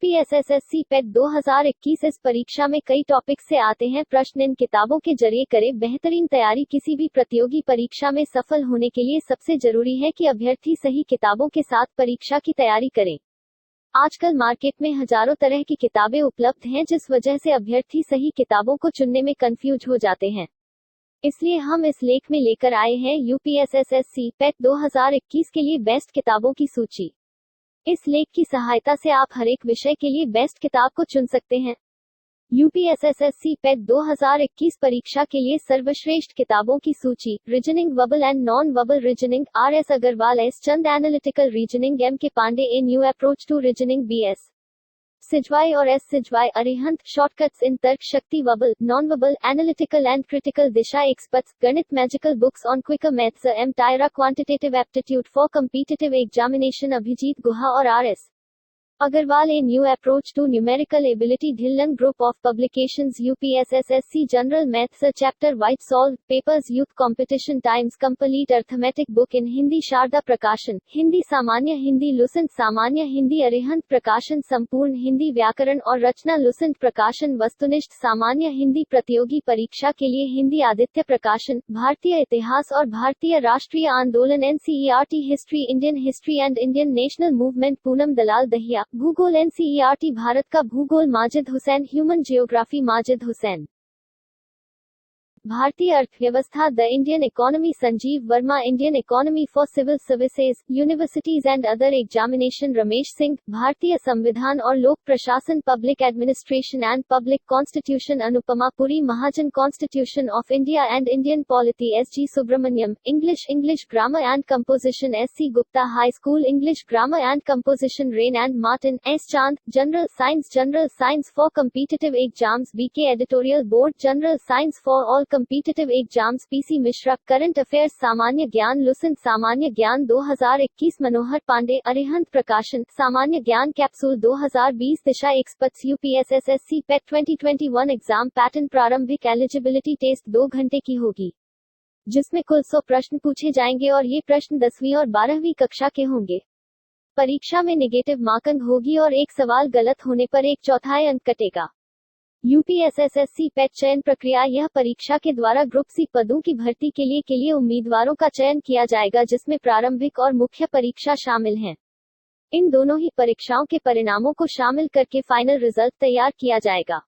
UPSSSC पेट 2021 इस परीक्षा में कई टॉपिक से आते हैं प्रश्न। इन किताबों के जरिए करें बेहतरीन तैयारी। किसी भी प्रतियोगी परीक्षा में सफल होने के लिए सबसे जरूरी है कि अभ्यर्थी सही किताबों के साथ परीक्षा की तैयारी करें। आजकल मार्केट में हजारों तरह की किताबें उपलब्ध हैं, जिस वजह से अभ्यर्थी सही किताबों को चुनने में कंफ्यूज हो जाते हैं। इसलिए हम इस लेख में लेकर आए हैं यूपीएसएसएससी पेट 2021 के लिए बेस्ट किताबों की सूची। इस लेख की सहायता से आप हर एक विषय के लिए बेस्ट किताब को चुन सकते हैं। यूपीएसएसएससी पेट 2021 परीक्षा के लिए सर्वश्रेष्ठ किताबों की सूची। Reasoning verbal and non verbal reasoning, R S Agarwal, S Chand. Analytical reasoning, M K Pandey, a new approach to reasoning, B S Sijwali और S Sijwali. Arihant, shortcuts in Tark Shakti. Verbal, non verbal, analytical and critical, Disha experts. गणित, magical books on quicker maths, M Tyra. Quantitative aptitude for competitive examination, Abhijit Guha और R S Agarwal. A new approach to numerical ability, Dhillon group of publications. UPSSSC general maths chapter wise solved papers, youth competition times complete arithmetic book in Hindi, Sharda Prakashan. Hindi सामान्य, Hindi Lucent सामान्य, हिंदी अरिहंत प्रकाशन। संपूर्ण हिंदी व्याकरण और रचना, Lucent प्रकाशन। वस्तुनिष्ठ सामान्य हिंदी, प्रतियोगी परीक्षा के लिए हिंदी, आदित्य प्रकाशन। भारतीय इतिहास और भारतीय राष्ट्रीय आंदोलन, NCERT history, Indian history and Indian national movement, Poonam Dalal Dahiya. भूगोल, एनसीईआरटी भारत का भूगोल, माजिद हुसैन। Human geography, Majid Hussain. भारतीय अर्थव्यवस्था, the Indian economy, Sanjiv Verma. Indian economy for civil services, universities and other examination, Ramesh Singh. भारतीय संविधान और लोक प्रशासन, public administration and public constitution, Anupama Puri. Mahajan, constitution of India and Indian polity, S G Subramaniam. English grammar and composition, S C Gupta. High school English grammar and composition, Wren and Martin. S Chand. General science for competitive exams, BK editorial board. General science for all competitive exams, PC Mishra. Current affairs, सामान्य ज्ञान, Lucent सामान्य ज्ञान 2021, मनोहर पांडे। अरिहंत प्रकाशन, सामान्य ज्ञान capsule 2020, दिशा experts. UPSSSC पेट 2021 exam pattern. प्रारंभिक eligibility test 2 घंटे की होगी, जिसमें कुल 100 प्रश्न पूछे जाएंगे और ये प्रश्न 10वीं और 12वीं कक्षा के होंगे। परीक्षा में नेगेटिव मार्किंग होगी और एक सवाल गलत होने पर 1/4 अंक कटेगा। यूपीएसएसएससी पेट चयन प्रक्रिया। यह परीक्षा के द्वारा ग्रुप सी पदों की भर्ती के लिए उम्मीदवारों का चयन किया जाएगा, जिसमें प्रारंभिक और मुख्य परीक्षा शामिल हैं। इन दोनों ही परीक्षाओं के परिणामों को शामिल करके फाइनल रिजल्ट तैयार किया जाएगा।